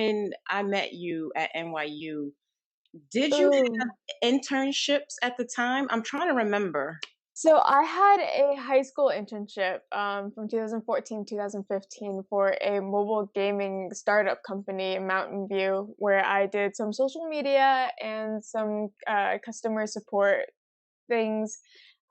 when I met you at NYU, did you have Oh. internships at the time? I'm trying to remember. So I had a high school internship from 2014 2015 for a mobile gaming startup company in Mountain View, where I did some social media and some customer support things.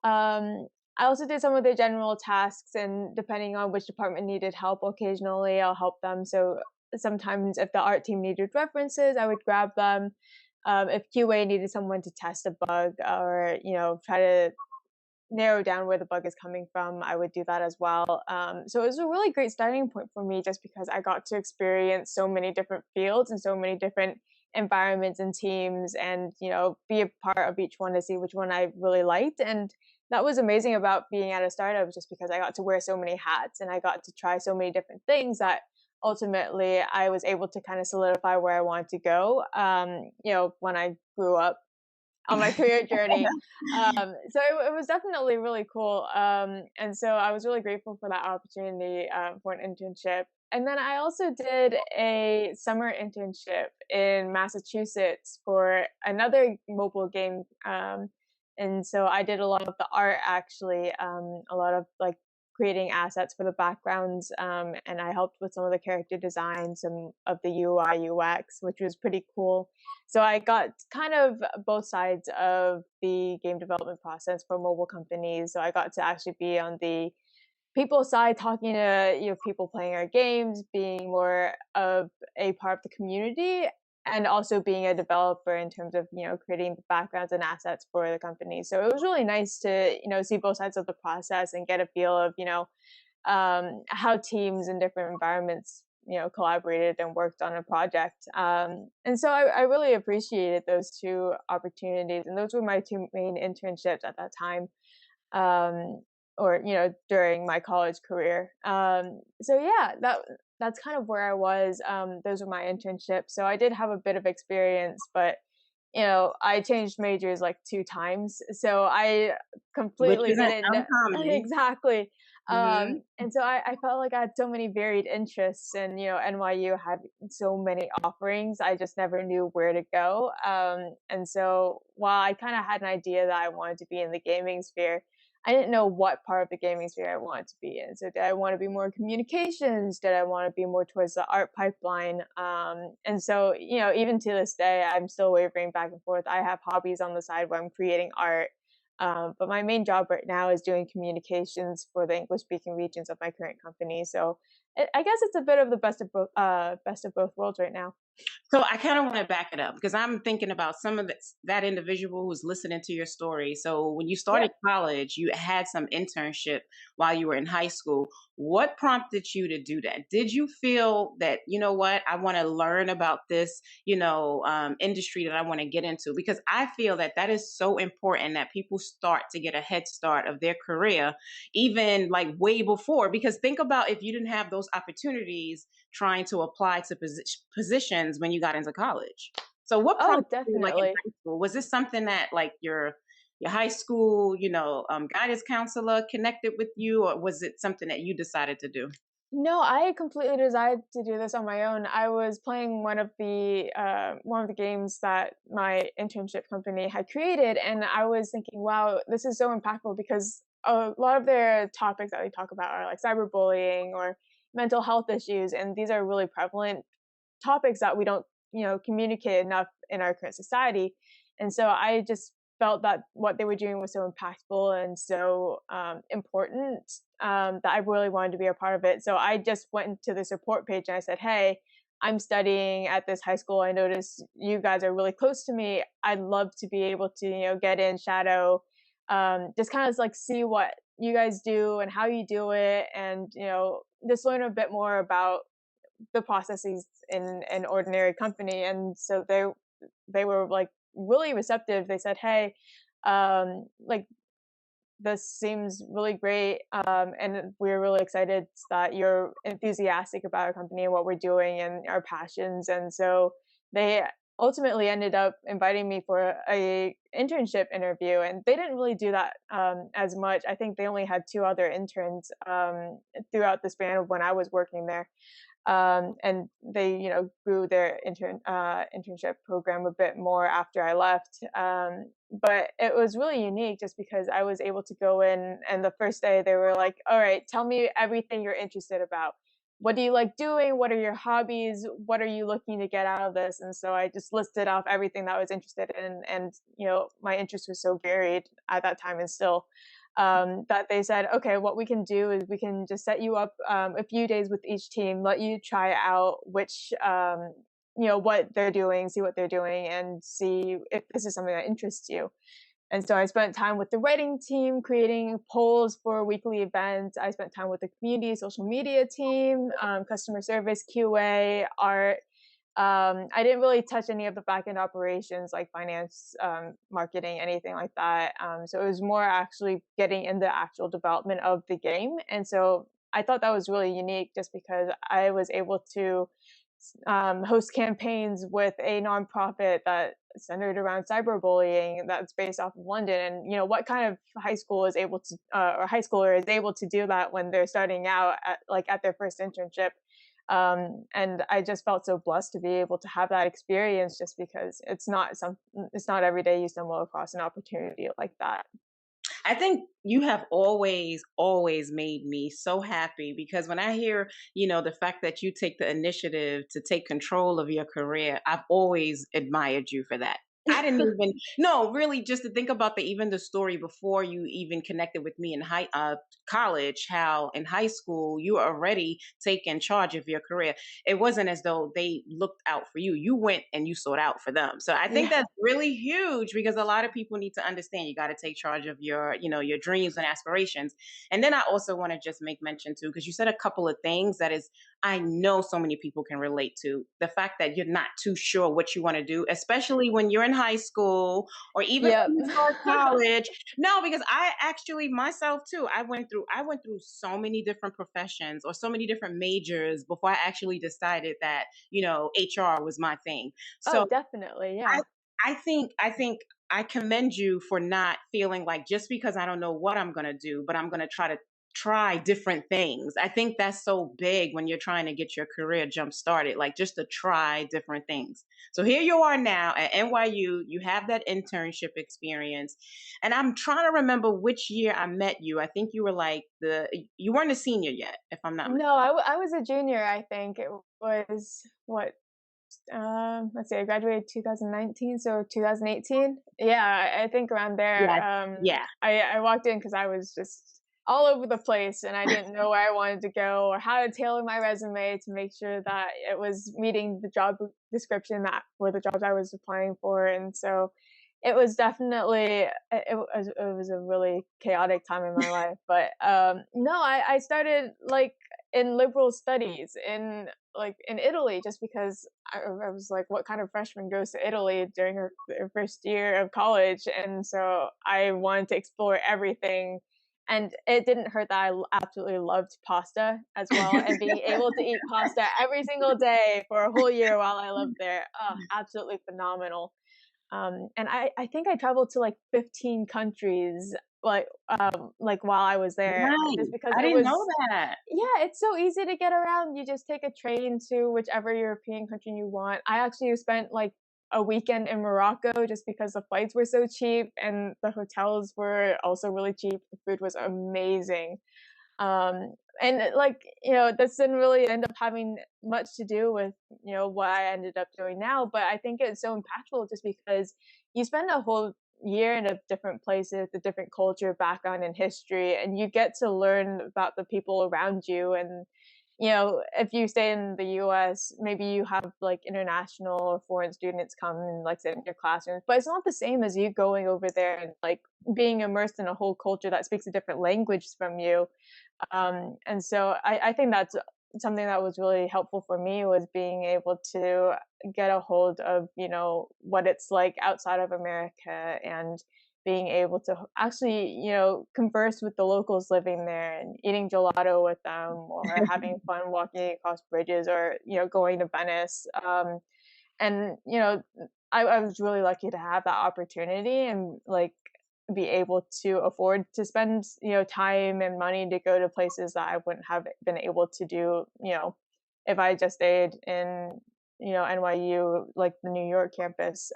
Um, I also did some of the general tasks, and depending on which department needed help, occasionally I'll help them. So sometimes, if the art team needed references, I would grab them. If QA needed someone to test a bug or try to narrow down where the bug is coming from, I would do that as well. So it was a really great starting point for me just because I got to experience so many different fields and so many different environments and teams and, be a part of each one to see which one I really liked. And that was amazing about being at a startup just because I got to wear so many hats and I got to try so many different things that ultimately I was able to kind of solidify where I wanted to go, when I grew up on my career journey. So it was definitely really cool. And so I was really grateful for that opportunity for an internship. And then I also did a summer internship in Massachusetts for another mobile game. And so I did a lot of the art actually, a lot of like creating assets for the backgrounds. And I helped with some of the character design, some of the UI, UX, which was pretty cool. So I got kind of both sides of the game development process for mobile companies. So I got to actually be on the people side, talking to people playing our games, being more of a part of the community, and also being a developer in terms of creating the backgrounds and assets for the company. So it was really nice to see both sides of the process and get a feel of how teams in different environments collaborated and worked on a project. And so I really appreciated those two opportunities, and those were my two main internships at that time, um, or during my college career. So yeah, that's kind of where I was. Those were my internships, so I did have a bit of experience, but I changed majors like two times, so I Which completely isn't didn't uncommon. exactly. Mhm. And so I felt like I had so many varied interests, and NYU had so many offerings. I just never knew where to go. And so while I kind of had an idea that I wanted to be in the gaming sphere, I didn't know what part of the gaming sphere I wanted to be in. So did I want to be more communications? Did I want to be more towards the art pipeline? And so, even to this day, I'm still wavering back and forth. I have hobbies on the side where I'm creating art. But my main job right now is doing communications for the English speaking regions of my current company. So I guess it's a bit of the best of both worlds right now. So I kind of want to back it up because I'm thinking about some of that individual who's listening to your story. So when you started Yep. college, you had some internship while you were in high school. What prompted you to do that? Did you feel that, you know what, I want to learn about this, industry that I want to get into? Because I feel that that is so important that people start to get a head start of their career, even like way before. Because think about if you didn't have those opportunities trying to apply to positions when you got into college. So what Oh, prompted you like in definitely. high school? Was this something that like your high school, guidance counselor connected with you, or was it something that you decided to do? No, I completely decided to do this on my own. I was playing one of the games that my internship company had created, and I was thinking, "Wow, this is so impactful," because a lot of their topics that they talk about are like cyberbullying or mental health issues, and these are really prevalent topics that we don't, communicate enough in our current society. And so I just felt that what they were doing was so impactful and so important, that I really wanted to be a part of it. So I just went into the support page and I said, "Hey, I'm studying at this high school. I noticed you guys are really close to me. I'd love to be able to, get in shadow, just kind of like see what you guys do and how you do it, and just learn a bit more about the processes in an ordinary company." And so they were like really receptive. They said, "Hey, like this seems really great, and we're really excited that you're enthusiastic about our company and what we're doing and our passions." And so they ultimately ended up inviting me for a internship interview, and they didn't really do that as much. I think they only had two other interns throughout the span of when I was working there, and they grew their internship program a bit more after I left. But it was really unique just because I was able to go in, and the first day they were like, all right, tell me everything you're interested about. What do you like doing? What are your hobbies? What are you looking to get out of this? And so I just listed off everything that I was interested in, and my interest was so varied at that time, and still, that they said, okay, what we can do is we can just set you up a few days with each team, let you try out which, what they're doing, see what they're doing, and see if this is something that interests you. And so I spent time with the writing team, creating polls for weekly events. I spent time with the community social media team, customer service, QA, art. I didn't really touch any of the back end operations like finance, marketing, anything like that. So it was more actually getting in the actual development of the game. And so I thought that was really unique just because I was able to host campaigns with a nonprofit that centered around cyberbullying that's based off of London. And what kind of high school is able to, or high schooler is able to do that when they're starting out at their first internship. And I just felt so blessed to be able to have that experience, just because it's not every day you stumble across an opportunity like that. I think you have always, always made me so happy because when I hear, the fact that you take the initiative to take control of your career, I've always admired you for that. I didn't even no, really, just to think about the story before you even connected with me in college, how in high school you were already taking charge of your career. It wasn't as though they looked out for you. You went and you sought out for them. So I think Yeah. that's really huge because a lot of people need to understand you got to take charge of your dreams and aspirations. And then I also want to just make mention too, because you said a couple of things that is I know so many people can relate to the fact that you're not too sure what you want to do, especially when you're in high school or even Yep. when you start college. No, because I actually myself too, I went through so many different professions or so many different majors before I actually decided that, HR was my thing. Oh, So definitely. I Yeah. I think I commend you for not feeling like just because I don't know what I'm going to do, but I'm going to try different things. I think that's so big when you're trying to get your career jump started, like just to try different things. So here you are now at NYU, you have that internship experience. And I'm trying to remember which year I met you. I think you were like you weren't a senior yet, if I'm not No, mistaken. I was a junior. I think it was what, let's see, I graduated 2019, so 2018. Yeah, I think around there. Yeah. Yeah. I walked in because I was just all over the place, and I didn't know where I wanted to go or how to tailor my resume to make sure that it was meeting the job description that for the jobs I was applying for. And so it was definitely it was a really chaotic time in my life. But no, I started like in liberal studies in Italy, just because I was like, what kind of freshman goes to Italy during her first year of college? And so I wanted to explore everything. And it didn't hurt that absolutely loved pasta as well. And being able to eat pasta every single day for a whole year while I lived there, oh, absolutely phenomenal. And I think I traveled to like 15 countries, like while I was there, just Nice. because I it didn't know was, that. yeah, it's so easy to get around. You just take a train to whichever European country you want. I actually spent like a weekend in Morocco just because the flights were so cheap and the hotels were also really cheap. The food was amazing. And like, this didn't really end up having much to do with, what I ended up doing now, but I think it's so impactful just because you spend a whole year in a different places, a different culture, background, and history, and you get to learn about the people around you. And if you stay in the US, maybe you have like international or foreign students come and like sit in your classrooms, but it's not the same as you going over there and like being immersed in a whole culture that speaks a different language from you. And so I think that's something that was really helpful for me, was being able to get a hold of, what it's like outside of America, and being able to actually, converse with the locals living there and eating gelato with them, or having fun walking across bridges, or, going to Venice. And I was really lucky to have that opportunity and, like, be able to afford to spend, time and money to go to places that I wouldn't have been able to do, if I just stayed in, NYU, like the New York campus.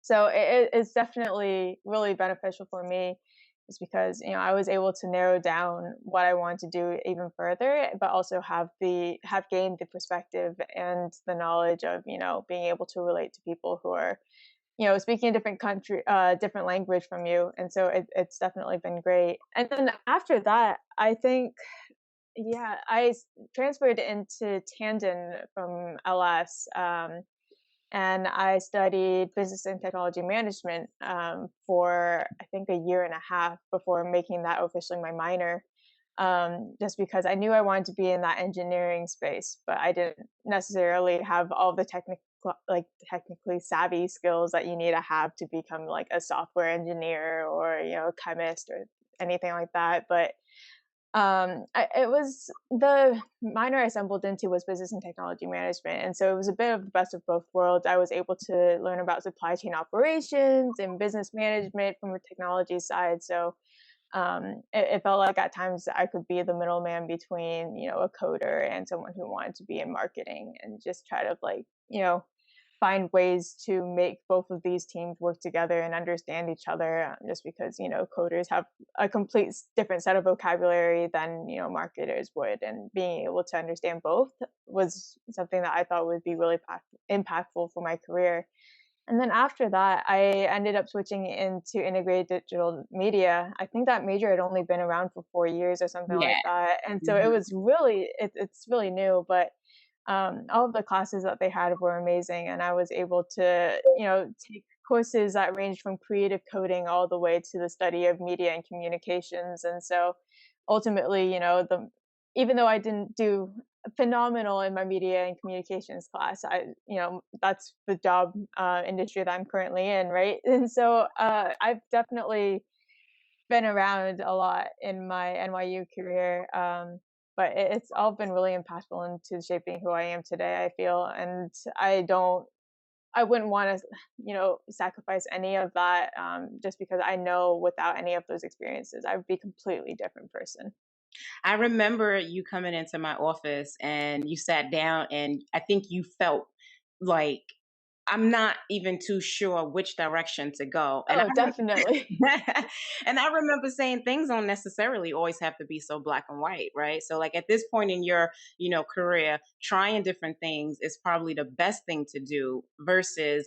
So it's definitely really beneficial for me is because, I was able to narrow down what I want to do even further, but also have gained the perspective and the knowledge of, being able to relate to people who are, speaking a different language from you. And so it's definitely been great. And then after that, I think, yeah, transferred into Tandon from LS. And I studied business and technology management for I think a year and a half before making that officially my minor. Just because I knew I wanted to be in that engineering space, but I didn't necessarily have all the technically savvy skills that you need to have to become like a software engineer or a chemist or anything like that. But it was the minor I stumbled into was business and technology management, and so it was a bit of the best of both worlds. I was able to learn about supply chain operations and business management from a technology side. So it felt like at times I could be the middleman between a coder and someone who wanted to be in marketing, and just try to like find ways to make both of these teams work together and understand each other, just because coders have a different set of vocabulary than marketers would, and being able to understand both was something that I thought would be really impactful for my career. And then after that, I ended up switching into integrated digital media. I think that major had only been around for 4 years or something Yeah. like that, and so it Mhm. was really it's really new. But all of the classes that they had were amazing, and I was able to, take courses that ranged from creative coding all the way to the study of media and communications. And so, ultimately, the even though I didn't do phenomenal in my media and communications class, that's the job industry that I'm currently in, right? And so, I've definitely been around a lot in my NYU career, but it's all been really impactful into shaping who I am today, I feel, and I wouldn't wanna, sacrifice any of that, just because I know without any of those experiences, I would be a completely different person. I remember you coming into my office and you sat down, and I think you felt like, I'm not even too sure which direction to go. And Oh, definitely. and I remember saying things don't necessarily always have to be so black and white, right? So like at this point in your, career, trying different things is probably the best thing to do versus,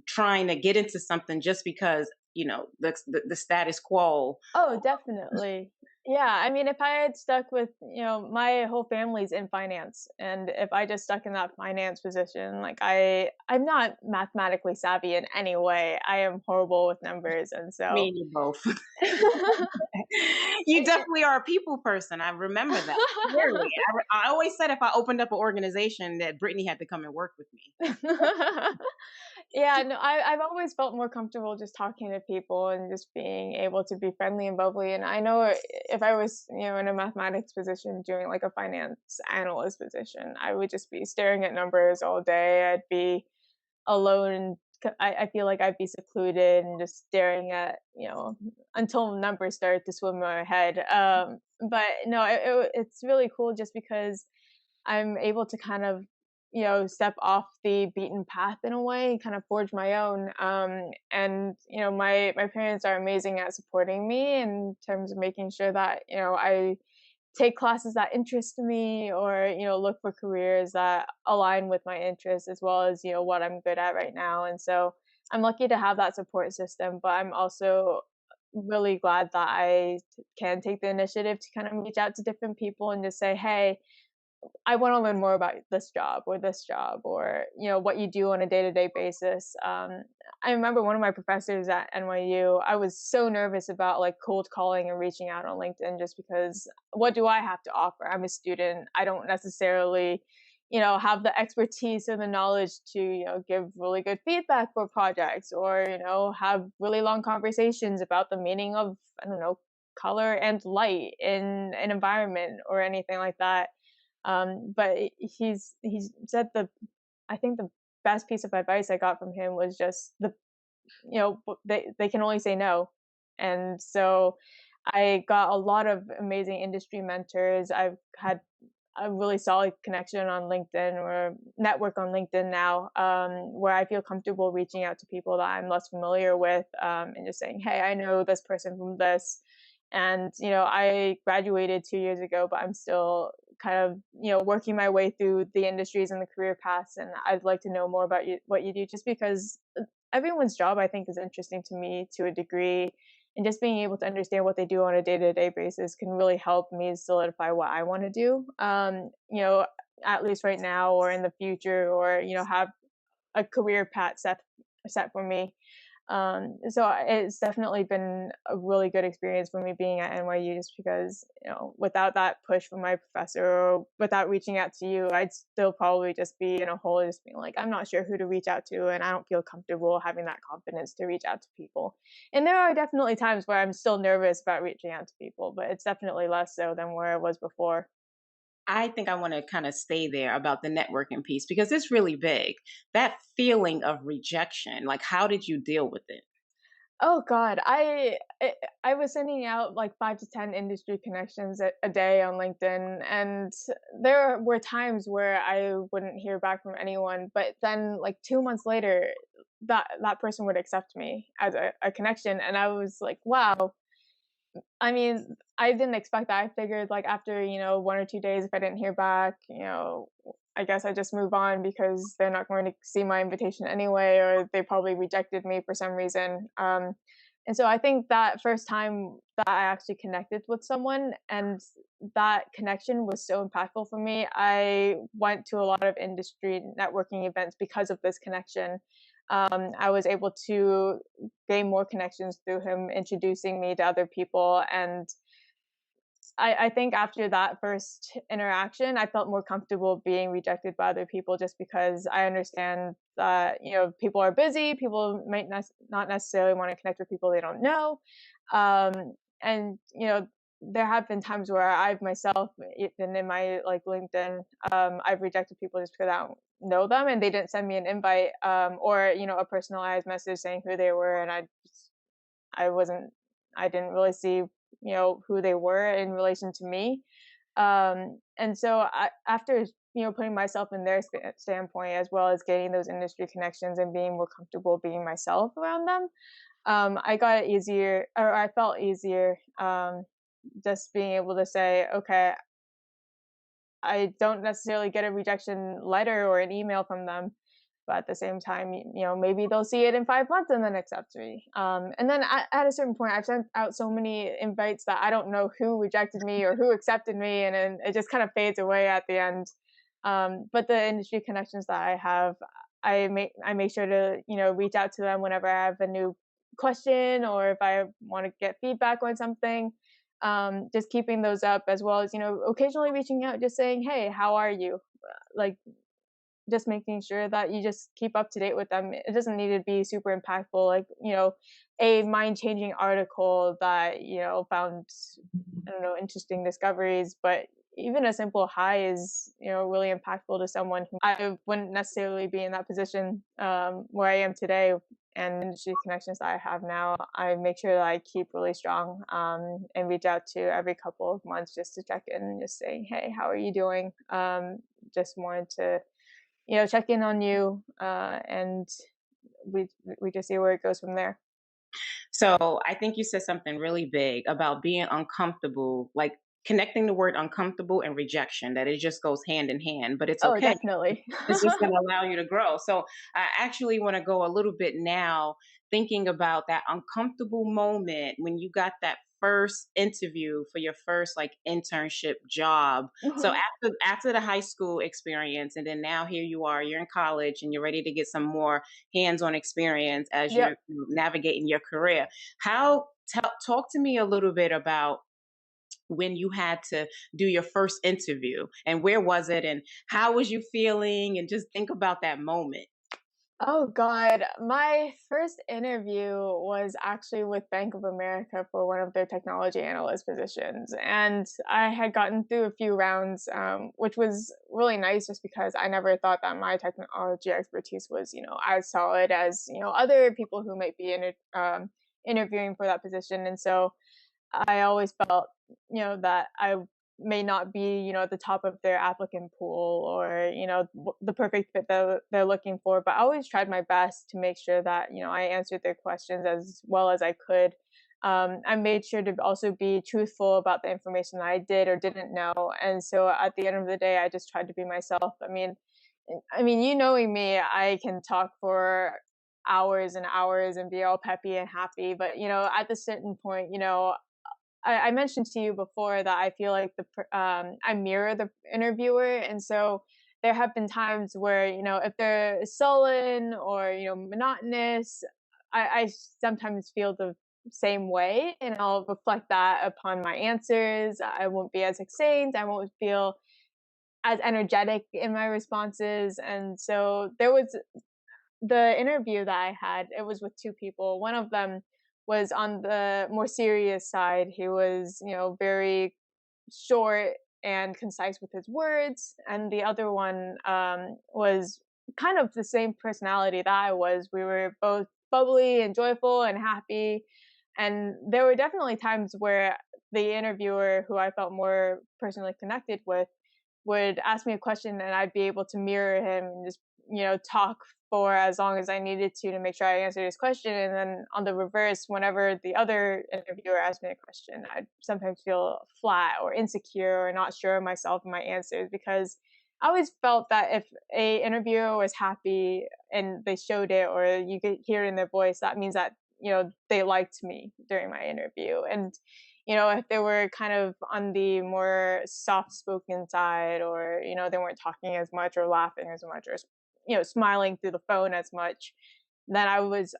trying to get into something just because, the status quo. Oh, definitely. Yeah, I mean, if I had stuck with, my whole family's in finance, and if I just stuck in that finance position, like I'm not mathematically savvy in any way. I am horrible with numbers, and Me so and you both. You definitely are a people person. I remember that clearly. I always said if I opened up an organization that Brittany had to come and work with me. Yeah, no, I've always felt more comfortable just talking to people and just being able to be friendly and bubbly. And I know if I was, in a mathematics position doing like a finance analyst position, I would just be staring at numbers all day. I'd be alone. I feel like I'd be secluded and just staring at, until numbers started to swim in my head. But no, it's really cool just because I'm able to kind of, step off the beaten path in a way, kind of forge my own. And my parents are amazing at supporting me in terms of making sure that I take classes that interest me, or look for careers that align with my interests as well as what I'm good at right now. And so I'm lucky to have that support system, but I'm also really glad that can take the initiative to kind of reach out to different people and just say, hey, I want to learn more about this job, or what you do on a day-to-day basis. I remember one of my professors at NYU. I was so nervous about like cold calling and reaching out on LinkedIn, just because what do I have to offer? I'm a student. I don't necessarily, have the expertise or the knowledge to give really good feedback for projects, or have really long conversations about the meaning of, I don't know, color and light in an environment or anything like that. But he's said I think the best piece of advice I got from him was just they can only say no. And so I got a lot of amazing industry mentors. I've had a really solid connection on LinkedIn or network on LinkedIn now, where I feel comfortable reaching out to people that I'm less familiar with, and just saying, "Hey, I know this person from this." And I graduated 2 years ago, but I'm still kind of working my way through the industries and the career paths, and I'd like to know more about what you do, just because everyone's job I think is interesting to me to a degree, and just being able to understand what they do on a day-to-day basis can really help me solidify what I want to do. At least right now or in the future, or have a career path set for me. So it's definitely been a really good experience for me being at NYU, just because, without that push from my professor, or without reaching out to you, I'd still probably just be in a hole, just being like, I'm not sure who to reach out to, and I don't feel comfortable having that confidence to reach out to people. And there are definitely times where I'm still nervous about reaching out to people, but it's definitely less so than where I was before. I think I want to kind of stay there about the networking piece because it's really big. That feeling of rejection, like how did you deal with it? Oh god, I was sending out like 5 to 10 industry connections a day on LinkedIn, and there were times where I wouldn't hear back from anyone, but then like 2 months later, that person would accept me as a connection, and I was like, "Wow." I mean, I didn't expect that. I figured, like, after, 1 or 2 days, if I didn't hear back, I guess I just move on because they're not going to see my invitation anyway, or they probably rejected me for some reason. And so I think that first time that I actually connected with someone and that connection was so impactful for me, I went to a lot of industry networking events because of this connection. I was able to gain more connections through him introducing me to other people. And I think after that first interaction, I felt more comfortable being rejected by other people, just because I understand that, people are busy, people might not necessarily want to connect with people they don't know. And, there have been times where I've myself, even in my like LinkedIn, I've rejected people just because I don't know them and they didn't send me an invite, or, a personalized message saying who they were. And I wasn't, I didn't really see, who they were in relation to me. And so after, putting myself in their standpoint, as well as getting those industry connections and being more comfortable being myself around them, I got it easier, or I felt easier, just being able to say, okay, I don't necessarily get a rejection letter or an email from them, but at the same time, maybe they'll see it in 5 months and then accept me. And then at a certain point, I've sent out so many invites that I don't know who rejected me or who accepted me, and then it just kind of fades away at the end. But the industry connections that I have, I make sure to reach out to them whenever I have a new question, or if I want to get feedback on something. Just keeping those up, as well as occasionally reaching out, just saying, "Hey, how are you?" Like, just making sure that you just keep up to date with them. It doesn't need to be super impactful, like, a mind-changing article that, found, I don't know, interesting discoveries, but even a simple hi is, really impactful to someone who I wouldn't necessarily be in that position, where I am today. And industry connections that I have now, I make sure that I keep really strong, and reach out to every couple of months just to check in and just saying, "Hey, how are you doing?" Just wanted to check in on you, and we we just see where it goes from there. So I think you said something really big about being uncomfortable, like connecting the word uncomfortable and rejection, that it just goes hand in hand, but it's Oh, okay. definitely. It's just going to allow you to grow. So I actually want to go a little bit now, thinking about that uncomfortable moment when you got that first interview for your first like internship job. So Mhm. after the high school experience, and then now here you are, you're in college and you're ready to get some more hands-on experience as Yep. you're navigating your career. How talk to me a little bit about when you had to do your first interview, and where was it, and how was you feeling, and just think about that moment. Oh god, my first interview was actually with Bank of America for one of their technology analyst positions, and I had gotten through a few rounds, which was really nice just because I never thought that my technology expertise was, as solid as, other people who might be interviewing for that position, and so I always felt, that I may not be, at the top of their applicant pool or, the perfect fit that they're looking for, but I always tried my best to make sure that, I answered their questions as well as I could. I made sure to also be truthful about the information that I did or didn't know. And so at the end of the day, I just tried to be myself. I mean, you knowing me, I can talk for hours and hours and be all peppy and happy, but at the certain point, I mentioned to you before that I feel like I mirror the interviewer, and so there have been times where if they're sullen or monotonous, I sometimes feel the same way, and I'll reflect that upon my answers. I won't be as succinct. I won't feel as energetic in my responses, and so there was the interview that I had, it was with 2 people. One of them was on the more serious side. He was, very short and concise with his words, and the other one, was kind of the same personality that I was. We were both bubbly and joyful and happy, and there were definitely times where the interviewer, who I felt more personally connected with, would ask me a question and I'd be able to mirror him and just, talk for as long as I needed to make sure I answered his question. And then on the reverse, whenever the other interviewer asked me a question, I'd sometimes feel flat or insecure or not sure of myself and my answers because I always felt that if a interviewer was happy and they showed it or you could hear it in their voice, that means that, they liked me during my interview. And if they were kind of on the more soft spoken side or, they weren't talking as much or laughing as much or, smiling through the phone as much, then I always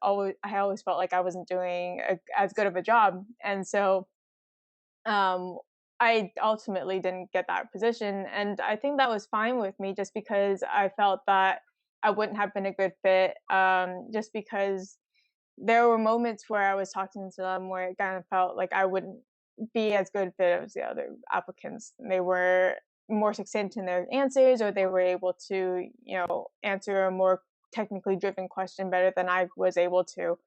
felt like I wasn't doing as good of a job. And so, um, I ultimately didn't get that position. And I think that was fine with me just because I felt that I wouldn't have been a good fit, just because there were moments where I was talking to them where it kind of felt like I wouldn't be as good fit as the other applicants. They were more succinct in their answers, or they were able to, answer a more technically driven question better than I was able to.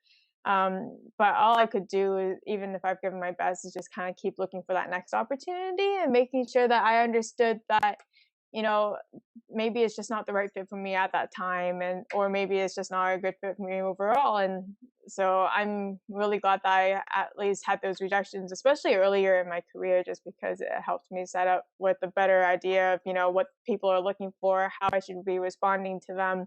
But all I could do, even if I've given my best, is just kind of keep looking for that next opportunity and making sure that I understood that, you know, maybe it's just not the right fit for me at that time, and or maybe it's just not a good fit for me overall. And so I'm really glad that I at least had those rejections, especially earlier in my career, just because it helped me set up with a better idea of, what people are looking for, how I should be responding to them,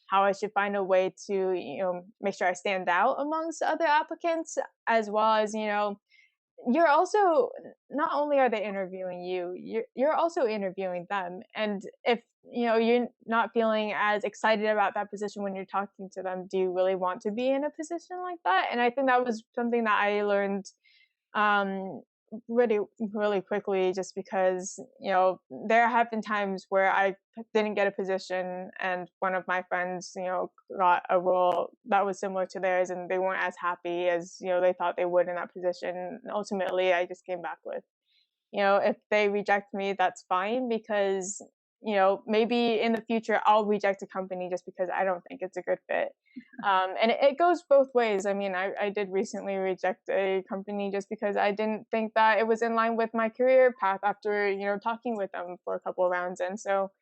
how I should find a way to, make sure I stand out amongst other applicants, as well as, you're also, not only are they interviewing you, you're also interviewing them. And if, you're not feeling as excited about that position when you're talking to them, do you really want to be in a position like that? And I think that was something that I learned, um, really, really quickly, just because, there have been times where I didn't get a position and one of my friends, got a role that was similar to theirs and they weren't as happy as, they thought they would in that position. And ultimately, I just came back with, if they reject me, that's fine because, maybe in the future I'll reject a company just because I don't think it's a good fit. And it goes both ways. I mean, I did recently reject a company just because I didn't think that it was in line with my career path after, talking with them for a couple of rounds. And so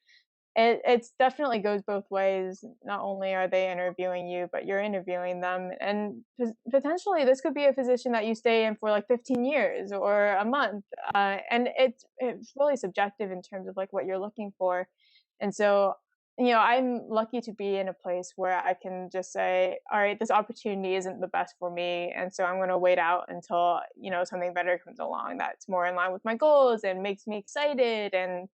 it's definitely goes both ways. Not only are they interviewing you, but you're interviewing them, and potentially this could be a position that you stay in for like 15 years or a month. And it's really subjective in terms of like what you're looking for. And so, I'm lucky to be in a place where I can just say, all right, this opportunity isn't the best for me, and so I'm going to wait out until something better comes along that's more in line with my goals and makes me excited. And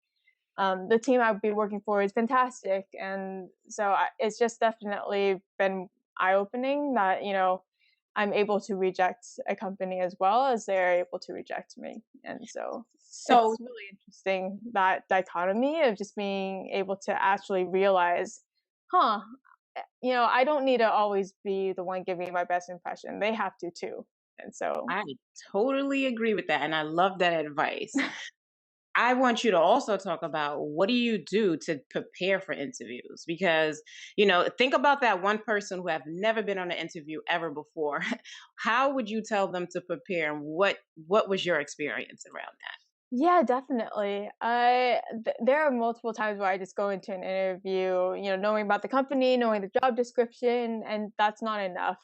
the team I've been working for is fantastic, and so it's just definitely been eye opening that I'm able to reject a company as well as they're able to reject me, and so So it's really interesting that dichotomy of just being able to actually realize, huh. I don't need to always be the one giving my best impression. They have to too. And so I totally agree with that, and I love that advice. I want you to also talk about what do you do to prepare for interviews? Because, think about that one person who have never been on an interview ever before. How would you tell them to prepare, and what was your experience around that? yeah, definitely. There are multiple times where I just go into an interview, knowing about the company, knowing the job description, and that's not enough.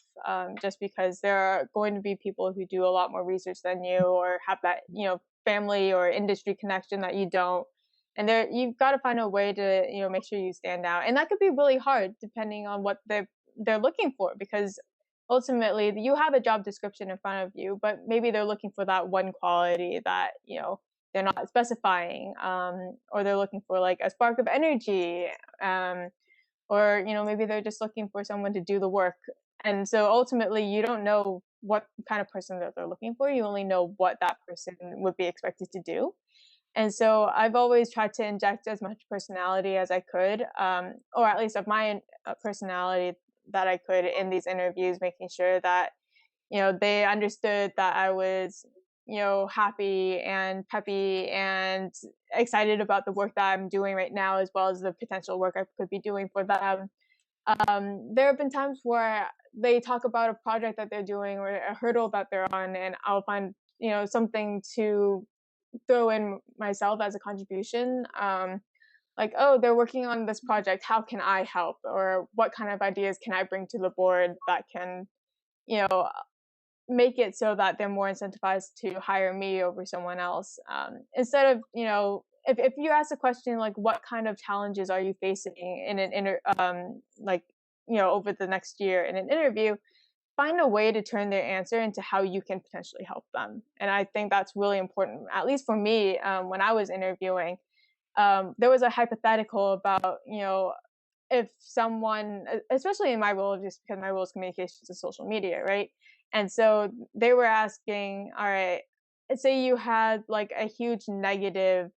Just because there are going to be people who do a lot more research than you, or have that, family or industry connection that you don't. And you've got to find a way to, make sure you stand out, and that could be really hard depending on what they're looking for, because ultimately you have a job description in front of you, but maybe they're looking for that one quality that they're not specifying, or they're looking for like a spark of energy, um, or maybe they're just looking for someone to do the work. And so ultimately you don't know what kind of person that they're looking for. You only know what that person would be expected to do. And so I've always tried to inject as much personality as I could, or at least of my personality that I could in these interviews, making sure that they understood that I was, happy and peppy and excited about the work that I'm doing right now, as well as the potential work I could be doing for them. There have been times where they talk about a project that they're doing or a hurdle that they're on, and I'll find, something to throw in myself as a contribution. Like, oh, they're working on this project. How can I help? Or what kind of ideas can I bring to the board that can, you know, make it so that they're more incentivized to hire me over someone else. Instead of, if you ask a question like, what kind of challenges are you facing in an like, over the next year in an interview, find a way to turn their answer into how you can potentially help them. And I think that's really important, at least for me, when I was interviewing. There was a hypothetical about, if someone, especially in my role, just because my role is communications and social media, right? And so they were asking, all right, say you had like a huge negative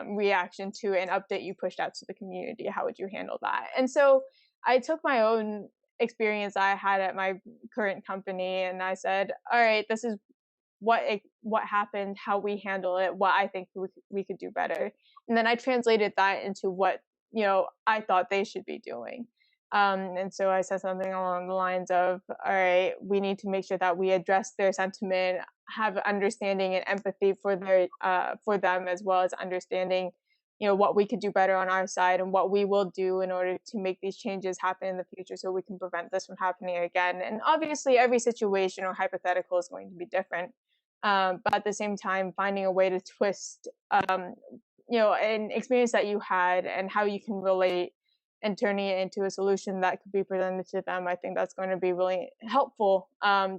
reaction to an update you pushed out to the community, how would you handle that? And so I took my own experience I had at my current company, and I said, all right, this is what happened, how we handle it, what I think we could do better. And then I translated that into what, I thought they should be doing. And so I said something along the lines of, all right, we need to make sure that we address their sentiment, have understanding and empathy for them, as well as understanding, what we could do better on our side and what we will do in order to make these changes happen in the future so we can prevent this from happening again. And obviously every situation or hypothetical is going to be different. But at the same time, finding a way to twist, an experience that you had and how you can relate and turning it into a solution that could be presented to them. I think that's going to be really helpful,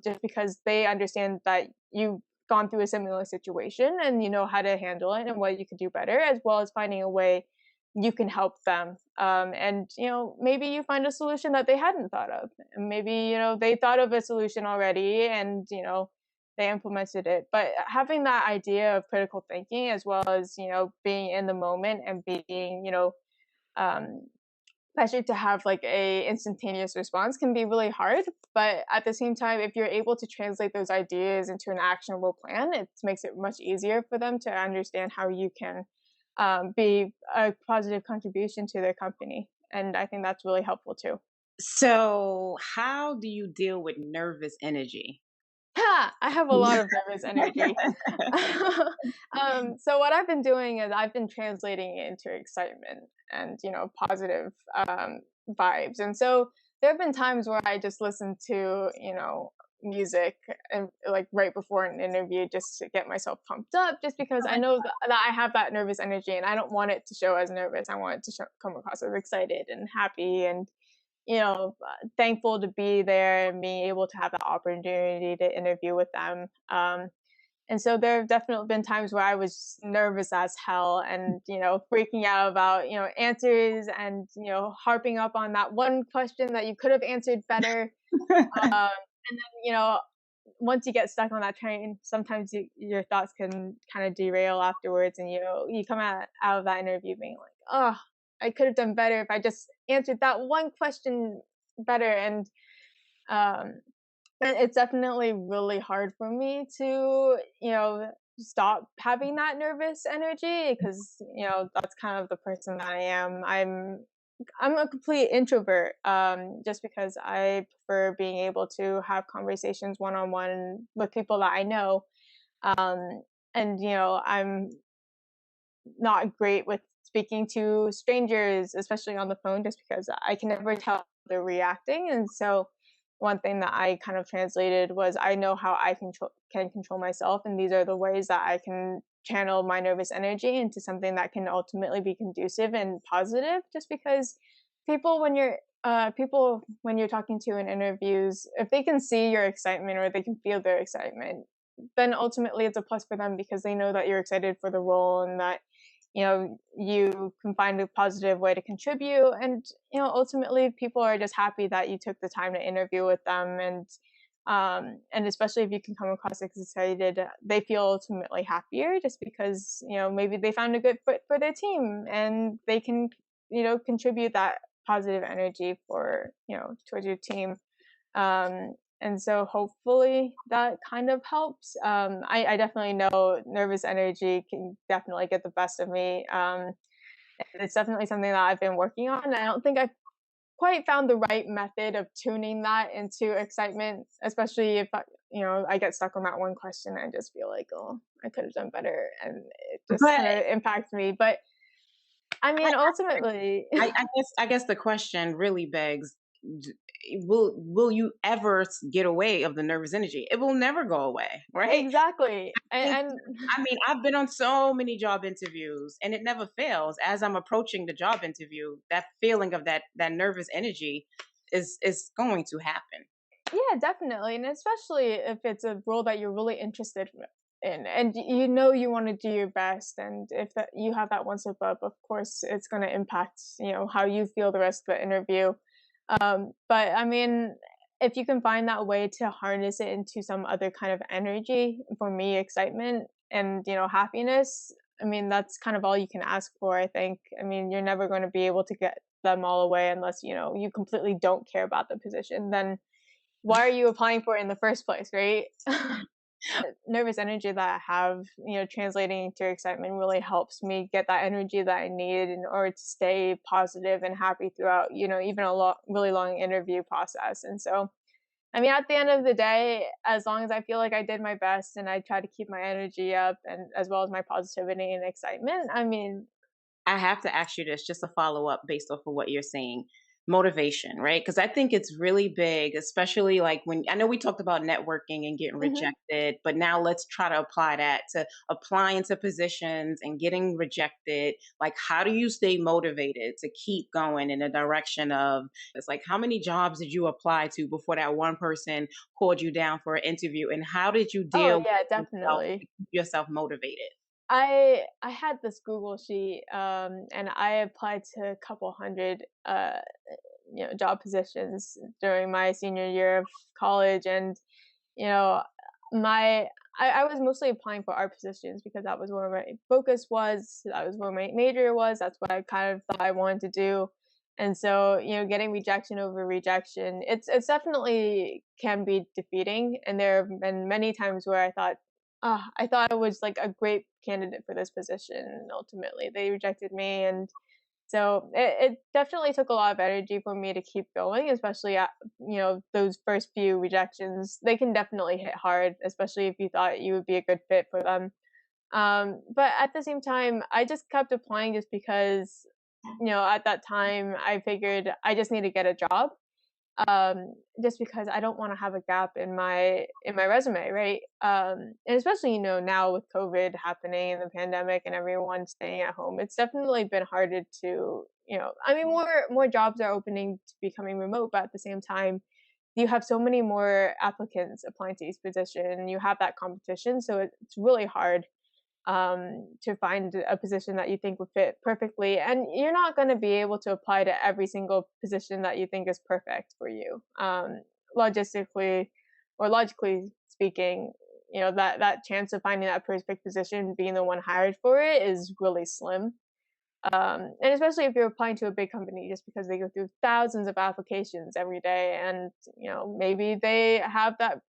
just because they understand that you've gone through a similar situation and you know how to handle it and what you could do better, as well as finding a way you can help them. And maybe you find a solution that they hadn't thought of, and maybe they thought of a solution already, and they implemented it. But having that idea of critical thinking, as well as being in the moment and being um, pressured to have like a instantaneous response, can be really hard. But at the same time, if you're able to translate those ideas into an actionable plan, it makes it much easier for them to understand how you can be a positive contribution to their company. And I think that's really helpful too. So, how do you deal with nervous energy? Ha! I have a lot of nervous energy. So what I've been doing is I've been translating it into excitement and positive vibes. And so there have been times where I just listen to music and like right before an interview, just to get myself pumped up, just because I know that I have that nervous energy and I don't want it to show as nervous. I want it to come across as excited and happy and thankful to be there and being able to have the opportunity to interview with them. And so there have definitely been times where I was nervous as hell and, freaking out about, answers and, harping up on that one question that you could have answered better. And then, once you get stuck on that train, sometimes your thoughts can kind of derail afterwards, and you come out of that interview being like, oh, I could have done better if I just answered that one question better. Um, and it's definitely really hard for me to, stop having that nervous energy because, that's kind of the person that I am. I'm a complete introvert, just because I prefer being able to have conversations one on one with people that I know. Um, and I'm not great with speaking to strangers, especially on the phone, just because I can never tell how they're reacting. And so, one thing that I kind of translated was I know how I can control myself, and these are the ways that I can channel my nervous energy into something that can ultimately be conducive and positive. Just because people when you're talking to in interviews, if they can see your excitement or they can feel their excitement, then ultimately it's a plus for them because they know that you're excited for the role and that you can find a positive way to contribute. And ultimately people are just happy that you took the time to interview with them. And especially if you can come across excited, they feel ultimately happier just because maybe they found a good fit for their team and they can contribute that positive energy for towards your team. And so hopefully that kind of helps. I definitely know nervous energy can definitely get the best of me. And it's definitely something that I've been working on. I don't think I've quite found the right method of tuning that into excitement, especially if I get stuck on that one question. I just feel like, oh, I could have done better, and it just But kind of impacts me. But I I mean, ultimately, I guess the question really begs, d will you ever get away of the nervous energy? It will never go away, right? exactly, Think and I mean, I've been on so many job interviews and it never fails. As I'm approaching the job interview, that feeling of that nervous energy is going to happen. yeah, definitely, and especially if it's a role that you're really interested in, and you want to do your best, and if that you have that one slip up, of course, it's going to impact how you feel the rest of the interview. But I mean, if you can find that way to harness it into some other kind of energy, for me, excitement and happiness. I mean, that's kind of all you can ask for. I think. I mean, you're never going to be able to get them all away unless you completely don't care about the position. Then why are you applying for it in the first place, right? Nervous energy that I have, translating into excitement really helps me get that energy that I need in order to stay positive and happy throughout, even a really long interview process. And so, I mean, at the end of the day, as long as I feel like I did my best and I try to keep my energy up and as well as my positivity and excitement, I mean, I have to ask you this just to follow up based off of what you're saying. Motivation, right? Because I think it's really big, especially like when I know we talked about networking and getting mhm. rejected, but now let's try to apply that to applying to positions and getting rejected. Like, how do you stay motivated to keep going in the direction of it's like, how many jobs did you apply to before that one person called you down for an interview? And how did you Oh deal yeah, with yourself definitely. to keep yourself motivated? I had this Google sheet, and I applied to a couple hundred, job positions during my senior year of college, and you know, my I was mostly applying for art positions because that was where my focus was. That was where my major was. That's what I kind of thought I wanted to do. And so, getting rejection over rejection, it's definitely can be defeating. And there have been many times where I thought I was like a great candidate for this position, and ultimately they rejected me. And so it definitely took a lot of energy for me to keep going, especially at those first few rejections. They can definitely hit hard, especially if you thought you would be a good fit for them. But at the same time, I just kept applying just because at that time I figured I just need to get a job, just because I don't want to have a gap in my resume, right? And especially now with COVID happening and the pandemic and everyone staying at home, it's definitely been harder to I mean, more jobs are opening to becoming remote, but at the same time, you have so many more applicants applying to each position. You have that competition, so it's really hard to find a position that you think would fit perfectly. And you're not going to be able to apply to every single position that you think is perfect for you. Logistically or logically speaking, that chance of finding that perfect position, being the one hired for it, is really slim. And especially if you're applying to a big company, just because they go through thousands of applications every day, and maybe they have that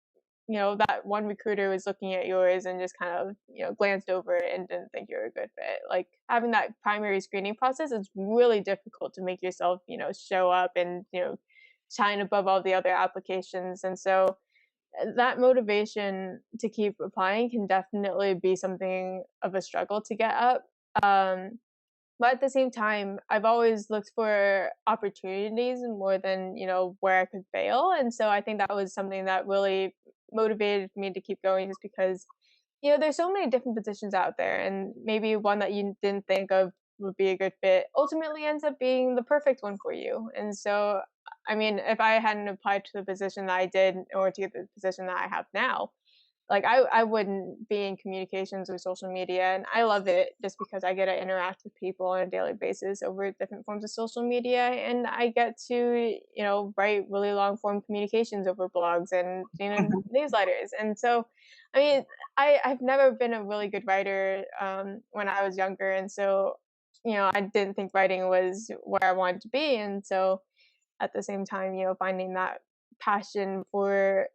that one recruiter was looking at yours and just kind of glanced over it and didn't think you're a good fit. Like having that primary screening process is really difficult to make yourself show up and shine above all the other applications. And so that motivation to keep applying can definitely be something of a struggle to get up. Um, but at the same time, I've always looked for opportunities more than, where I could fail. And so I think that was something that really motivated me to keep going, just because, there's so many different positions out there, and maybe one that you didn't think of would be a good fit ultimately ends up being the perfect one for you. And so, I mean, if I hadn't applied to the position that I did or to get the position that I have now, like I wouldn't be in communications or social media, and I love it just because I get to interact with people on a daily basis over different forms of social media, and I get to write really long form communications over blogs and newsletters. And so, I mean, I've never been a really good writer when I was younger, and so I didn't think writing was where I wanted to be. And so at the same time, finding that passion for,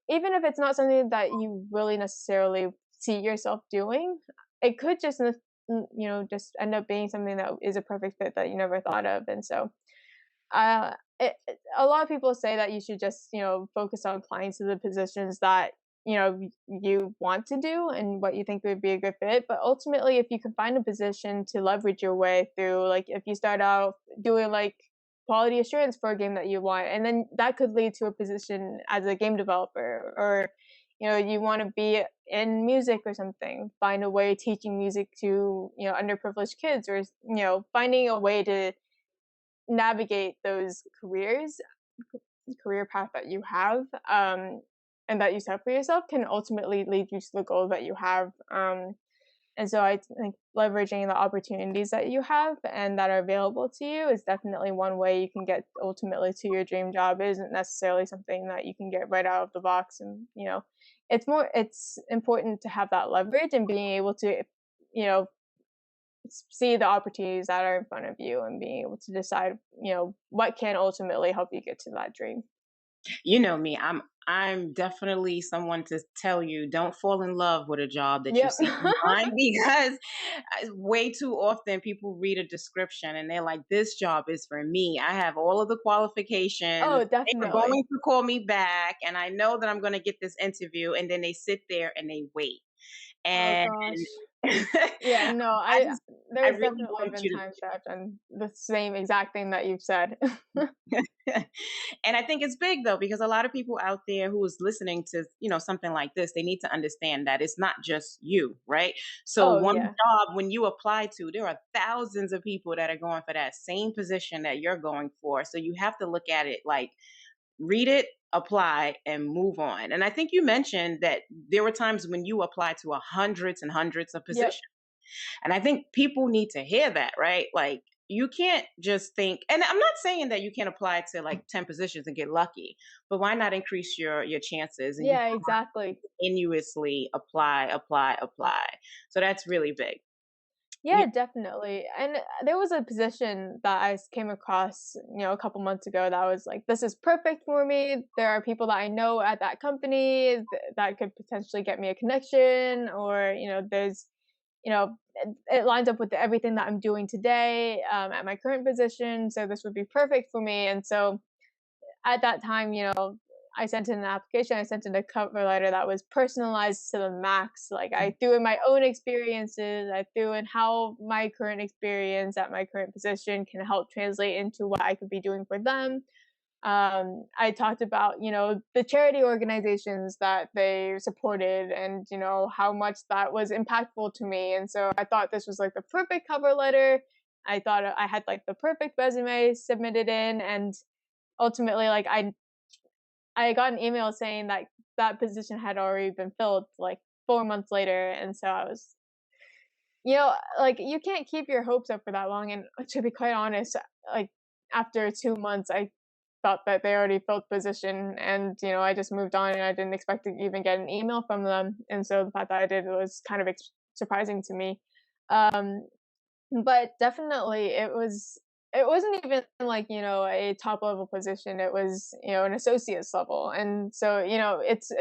even if it's not something that you really necessarily see yourself doing, it could just, just end up being something that is a perfect fit that you never thought of. And so, a lot of people say that you should just, focus on applying to the positions that, you want to do and what you think would be a good fit. But ultimately, if you can find a position to leverage your way through, like if you start out doing like quality assurance for a game that you want, and then that could lead to a position as a game developer, or you want to be in music or something, find a way teaching music to underprivileged kids, or finding a way to navigate those career path that you have, and that you set for yourself, can ultimately lead you to the goal that you have. And so I think leveraging the opportunities that you have and that are available to you is definitely one way you can get ultimately to your dream job. It isn't necessarily something that you can get right out of the box. And, it's important to have that leverage and being able to, you know, see the opportunities that are in front of you and being able to decide, what can ultimately help you get to that dream. You know me, I'm definitely someone to tell you, don't fall in love with a job that you Yep. see online, because way too often people read a description and they're like, this job is for me. I have all of the qualifications. Oh, They are going definitely. to call me back and I know that I'm going to get this interview, and then they sit there and they wait. Oh And gosh. Yeah, I no, just I there's really definitely want been you times that I've done the same exact thing that you've said. and I think it's big though, because a lot of people out there who is listening to, something like this, they need to understand that it's not just you, right? So Oh, one yeah. job, when you apply to, there are thousands of people that are going for that same position that you're going for. So you have to look at it like, read it, apply, and move on. And I think you mentioned that there were times when you applied to hundreds and hundreds of Yep. positions. And I think people need to hear that, right? Like, you can't just think, and I'm not saying that you can't apply to like 10 positions and get lucky, but why not increase your chances, and you Yeah, exactly. continuously apply, apply, apply. So that's really big. Yeah, Yeah. definitely. And there was a position that came across, a couple months ago that was like, this is perfect for me. There are people that I know at that company that could potentially get me a connection, or, there's, it lines up with everything that I'm doing today at my current position. So this would be perfect for me. And so at that time, I sent in an application, I sent in a cover letter that was personalized to the max. Like I threw in my own experiences, I threw in how my current experience at my current position can help translate into what I could be doing for them. I talked about, the charity organizations that they supported, and, how much that was impactful to me. And so I thought this was like the perfect cover letter. I thought I had like the perfect resume submitted in, and ultimately, like I got an email saying that that position had already been filled like 4 months later. And so I was, like you can't keep your hopes up for that long. And to be quite honest, like after 2 months, I thought that they already filled the position, and I just moved on, and I didn't expect to even get an email from them. And so the fact that I did was kind of surprising to me. Um, But definitely it wasn't even like, a top level position. It was, an associate's level. And so, it's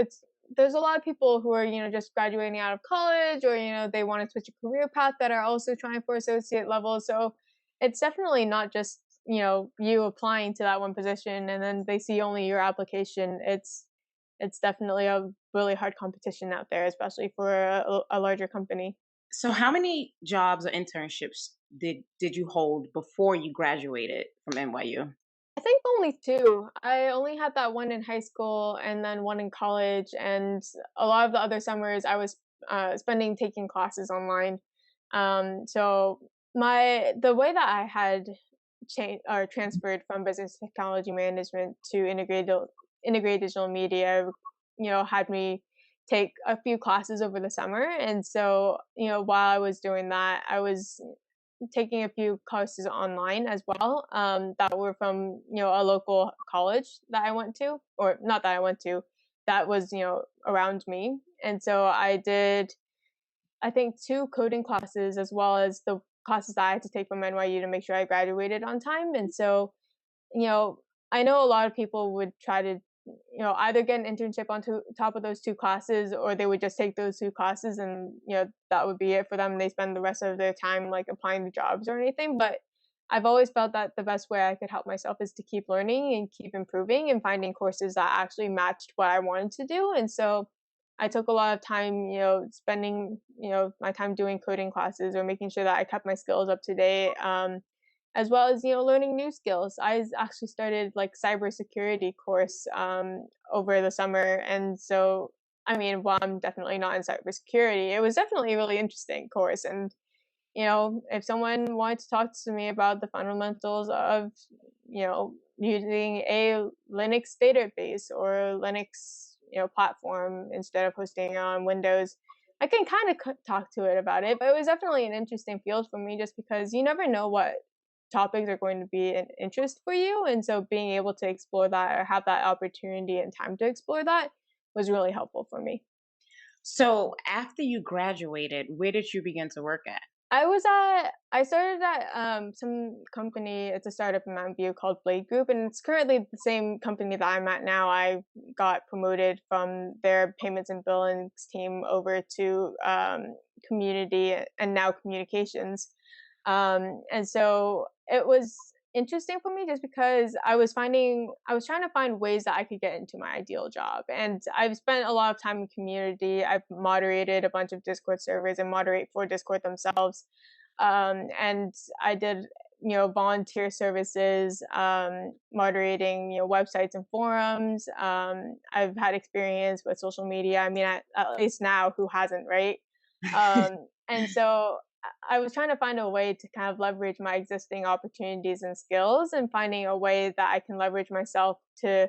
there's a lot of people who are, just graduating out of college, or, they want to switch a career path, that are also trying for associate level. So it's definitely not just, you applying to that one position and then they see only your application. It's definitely a really hard competition out there, especially for a larger company. So how many jobs or internships did you hold before you graduated from NYU? I think only 2. I only had that one in high school and then one in college, and a lot of the other summers I was, spending taking classes online. So the way that I had changed or transferred from business technology management to integrated digital media, had me take a few classes over the summer, and so, while I was doing that, I was taking a few courses online as well, that were from, a local college that I went to, or not that I went to, that was, around me. And so I did, I think, 2 coding classes, as well as the classes that I had to take from NYU to make sure I graduated on time. And so, you know, I know a lot of people would try to, either get an internship on top of those 2 classes, or they would just take those 2 classes and, that would be it for them. They spend the rest of their time like applying to jobs or anything. But I've always felt that the best way I could help myself is to keep learning and keep improving and finding courses that actually matched what I wanted to do. And so I took a lot of time, spending, my time doing coding classes or making sure that I kept my skills up to date. As well as, learning new skills. Actually started like cybersecurity course, over the summer, and so, I mean, while I'm definitely not in cybersecurity, it was definitely a really interesting course. And if someone wanted to talk to me about the fundamentals of, using a Linux database or Linux, platform instead of hosting it on Windows, I can kind of talk to it about it. But it was definitely an interesting field for me, just because you never know what topics are going to be an interest for you. And so being able to explore that, or have that opportunity and time to explore that, was really helpful for me. So after you graduated, where did you begin to work at? I started at, some company. It's a startup in Mountain View called Blade Group, and it's currently the same company that I'm at now. I got promoted from their payments and billings team over to, community and now communications. And so it was interesting for me, just because I was trying to find ways that I could get into my ideal job. And I've spent a lot of time in community. I've moderated a bunch of Discord servers and moderate for Discord themselves. And I did, volunteer services, moderating, websites and forums. I've had experience with social media. I mean, at least now, who hasn't, right? And so I was trying to find a way to kind of leverage my existing opportunities and skills, and finding a way that I can leverage myself to,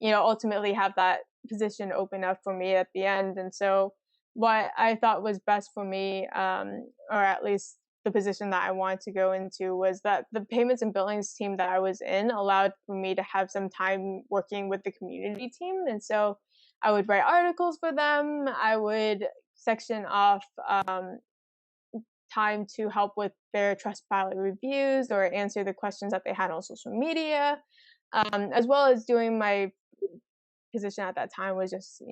ultimately have that position open up for me at the end. And so what I thought was best for me, or at least the position that I wanted to go into, was that the payments and billings team that I was in allowed for me to have some time working with the community team. And so I would write articles for them. I would section off, time to help with their Trustpilot reviews or answer the questions that they had on social media, as well as doing my position at that time was just,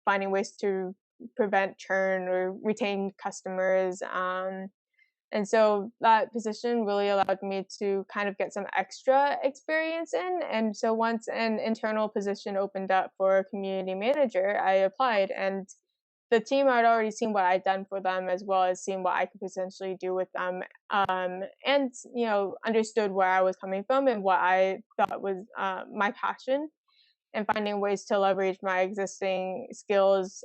finding ways to prevent churn or retain customers. And so that position really allowed me to kind of get some extra experience in. And so once an internal position opened up for a community manager, I applied, and the team had already seen what I'd done for them, as well as seen what I could potentially do with them, and understood where I was coming from and what I thought was, my passion, and finding ways to leverage my existing skills,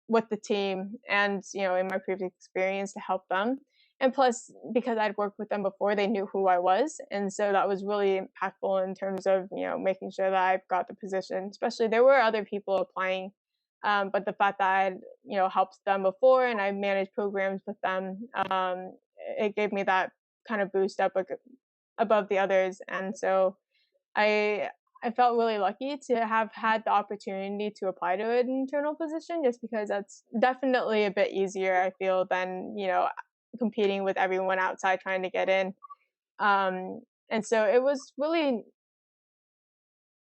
with the team and, in my previous experience, to help them. And plus, because I'd worked with them before, they knew who I was, and so that was really impactful in terms of, making sure that I've got the position. Especially, there were other people applying, but the fact that I'd, helped them before and I managed programs with them, it gave me that kind of boost up above the others. And so I I felt really lucky to have had the opportunity to apply to an internal position, just because that's definitely a bit easier, I feel, than, competing with everyone outside trying to get in. And so it was really,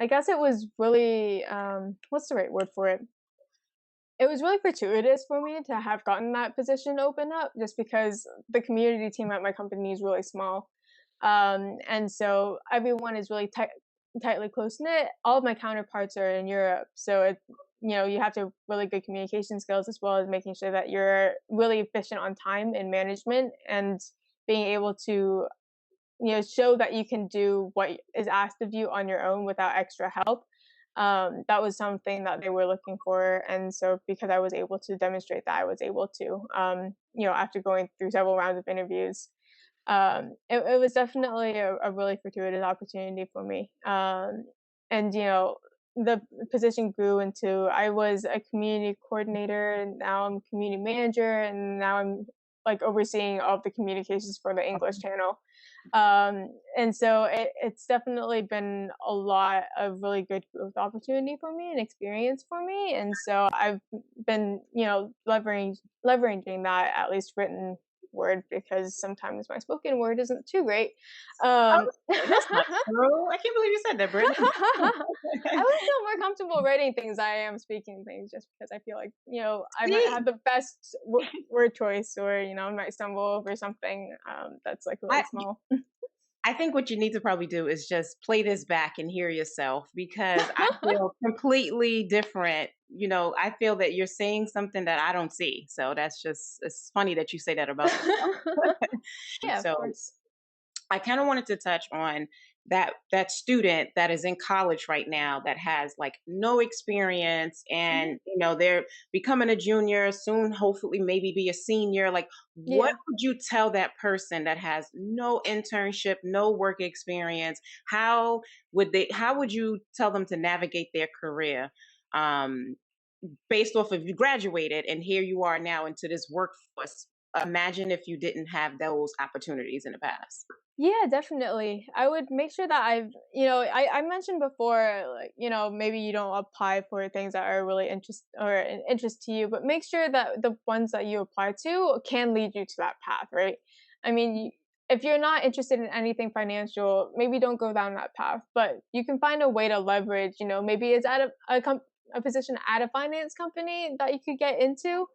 I guess it was really, what's the right word for it? It was really fortuitous for me to have gotten that position open up just because the community team at my company is really small. And so everyone is really tightly close knit. All of my counterparts are in Europe. So you have to have really good communication skills as well as making sure that you're really efficient on time in management and being able to show that you can do what is asked of you on your own without extra help. That was something that they were looking for, and so because I was able to demonstrate that, I was able to, after going through several rounds of interviews. It was definitely a really fortuitous opportunity for me. And the position grew into I was a community coordinator, and now I'm community manager, and now I'm like overseeing all of the communications for the English channel. And so it's definitely been a lot of really good growth opportunity for me and experience for me. And so I've been, leveraging that at least written word because sometimes my spoken word isn't too great. Um, Oh, that's not true. I can't believe you said that, Brittany. I would feel more comfortable writing things I am speaking things just because I feel like, I might See, have the best word choice or, I might stumble over something that's like really I small. I think what you need to probably do is just play this back and hear yourself because I feel completely different. I feel that you're saying something that I don't see. So it's funny that you say that about yourself. Yeah, of So course. I kind of wanted to touch on that student that is in college right now that has like no experience Mhm. and they're becoming a junior soon, hopefully maybe be a senior. Like, what Yeah. would you tell that person that has no internship, no work experience? How would you tell them to navigate their career, um, based off of you graduated and here you are now into this workforce? Imagine if you didn't have those opportunities in the past. Yeah, definitely. I would make sure that I mentioned before, like, maybe you don't apply for things that are really an interest to you, but make sure that the ones that you apply to can lead you to that path, right? I mean, if you're not interested in anything financial, maybe don't go down that path, but you can find a way to leverage, maybe it's at a position at a finance company that you could get into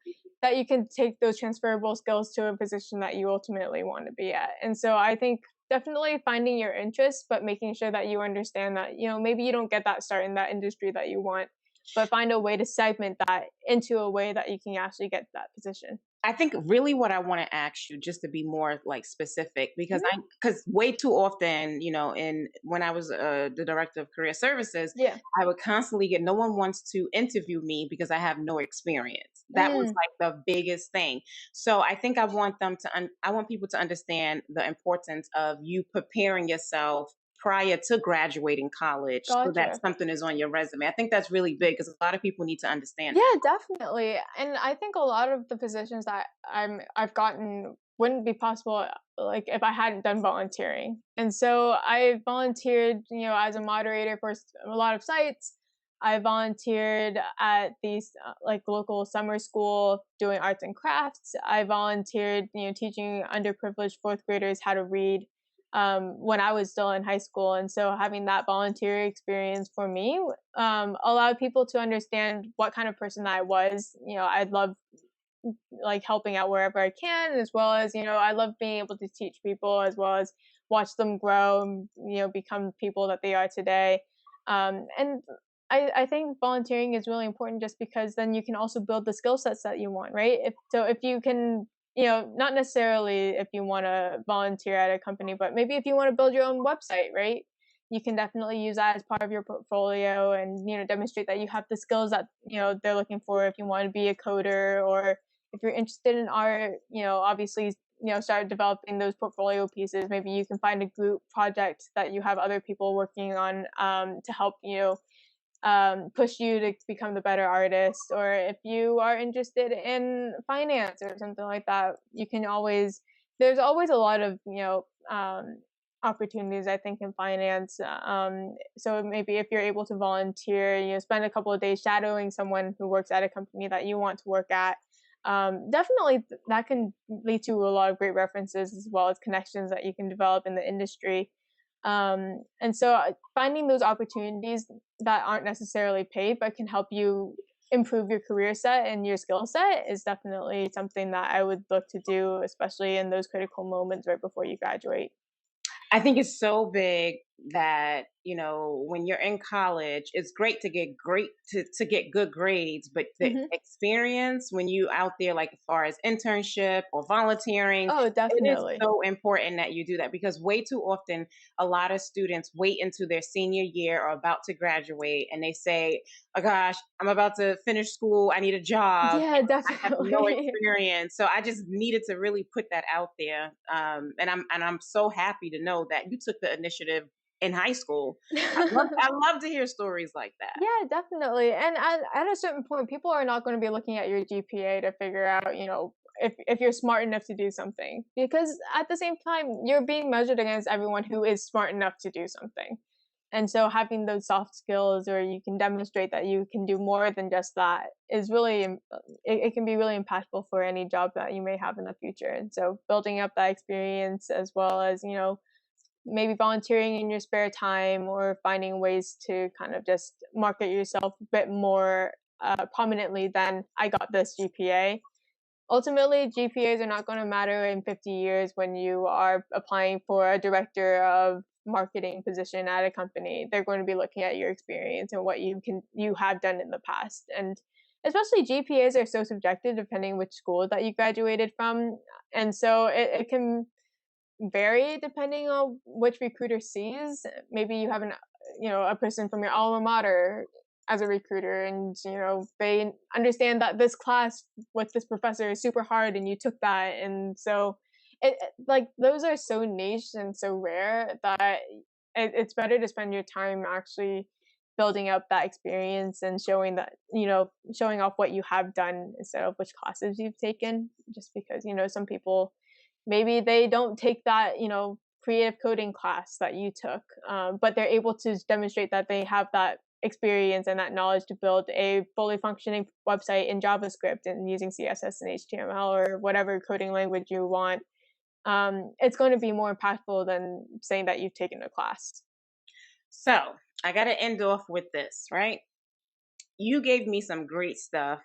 that you can take those transferable skills to a position that you ultimately want to be at. And so I think definitely finding your interests, but making sure that you understand that, maybe you don't get that start in that industry that you want, but find a way to segment that into a way that you can actually get that position. I think really what I want to ask you, just to be more like specific, because Mhm. because way too often, in when I was the director of career services, Yeah. I would constantly get no one wants to interview me because I have no experience. That was Mm, like the biggest thing. So I think I want I want people to understand the importance of you preparing yourself prior to graduating college so that gotcha. something is on your resume. I think that's really big because a lot of people need to understand Yeah, definitely. And I think a lot of the positions that I've gotten wouldn't be possible like if I hadn't done volunteering. And so I volunteered, as a moderator for a lot of sites. I volunteered at these like local summer school doing arts and crafts. I volunteered, teaching underprivileged fourth graders how to read when I was still in high school. And so having that volunteer experience for me allowed people to understand what kind of person I was. I love like helping out wherever I can, as well as I love being able to teach people as well as watch them grow and become people that they are today. And I think volunteering is really important just because then you can also build the skill sets that you want, right? If you can, not necessarily if you want to volunteer at a company, but maybe if you want to build your own website, right? You can definitely use that as part of your portfolio and demonstrate that you have the skills that they're looking for if you want to be a coder, or if you're interested in art, obviously, start developing those portfolio pieces. Maybe you can find a group project that you have other people working on to help push you to become the better artist. Or if you are interested in finance or something like that, there's always a lot of, opportunities, I think, in finance. So maybe if you're able to volunteer, spend a couple of days shadowing someone who works at a company that you want to work at, Definitely that can lead to a lot of great references as well as connections that you can develop in the industry. And so finding those opportunities that aren't necessarily paid but can help you improve your career set and your skill set is definitely something that I would look to do, especially in those critical moments right before you graduate. I think it's so big that, when you're in college, it's great to get get good grades, but the Hmm. experience when you out there, like as far as internship or volunteering, Oh, it is definitely. so important that you do that, because way too often a lot of students wait into their senior year or about to graduate and they say, "Oh gosh, I'm about to finish school. I need a job. Yeah, I have no definitely. experience." So I just needed to really put that out there, and I'm so happy to know that you took the initiative in high school. I love to hear stories like that. Yeah, definitely. And at a certain point, people are not going to be looking at your GPA to figure out, if you're smart enough to do something. Because at the same time, you're being measured against everyone who is smart enough to do something. And so having those soft skills or you can demonstrate that you can do more than just that is really, it can be really impactful for any job that you may have in the future. And so building up that experience as well as, maybe volunteering in your spare time or finding ways to kind of just market yourself a bit more prominently than I got this GPA. Ultimately, GPAs are not going to matter in 50 years when you are applying for a director of marketing position at a company. They're going to be looking at your experience and what you have done in the past. And especially GPAs are so subjective depending which school that you graduated from. And so it can vary depending on which recruiter sees. Maybe you have a person from your alma mater as a recruiter, and they understand that this class with this professor is super hard, and you took that, and so like those are so niche and so rare that it's better to spend your time actually building up that experience and showing off what you have done instead of which classes you've taken, just because some people maybe they don't take that creative coding class that you took, but they're able to demonstrate that they have that experience and that knowledge to build a fully functioning website in JavaScript and using CSS and HTML or whatever coding language you want. It's going to be more impactful than saying that you've taken a class. So I got to end off with this, right? You gave me some great stuff,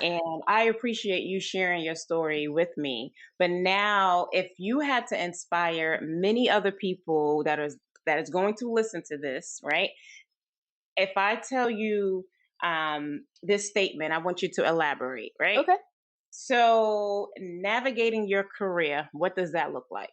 and I appreciate you sharing your story with me. But now, if you had to inspire many other people that is going to listen to this, right? If I tell you this statement, I want you to elaborate, right? Okay. So, navigating your career, what does that look like?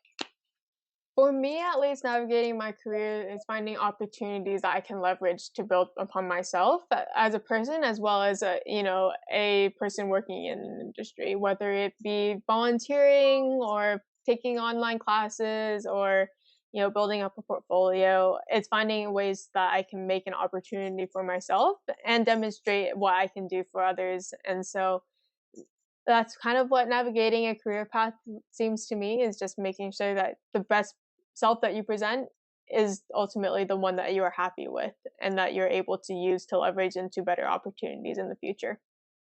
For me, at least, navigating my career is finding opportunities that I can leverage to build upon myself as a person, as well as a person working in an industry, whether it be volunteering or taking online classes or building up a portfolio. It's finding ways that I can make an opportunity for myself and demonstrate what I can do for others. And so that's kind of what navigating a career path seems to me, is just making sure that the best self that you present is ultimately the one that you are happy with and that you're able to use to leverage into better opportunities in the future.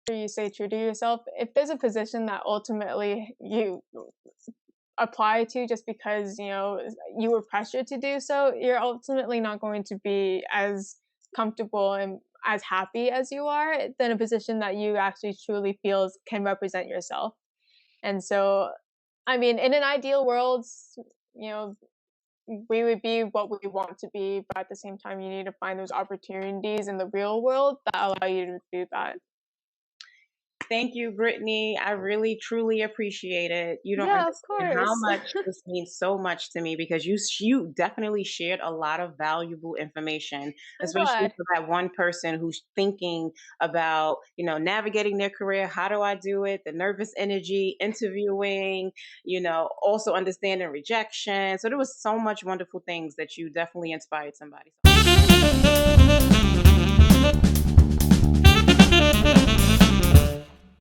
You stay true to yourself. If there's a position that ultimately you apply to just because you were pressured to do so, you're ultimately not going to be as comfortable and as happy as you are than a position that you actually truly feels can represent yourself. And so, I mean, in an ideal world, you know we would be what we want to be, but at the same time you need to find those opportunities in the real world that allow you to do that. Thank you, Brittany. I really, truly appreciate it. You don't Yeah, of understand how course. much this means so much to me, because you definitely shared a lot of valuable information, I'm especially glad. for that one person who's thinking about, navigating their career. How do I do it? The nervous energy, interviewing, also understanding rejection. So there was so much wonderful things that you definitely inspired somebody.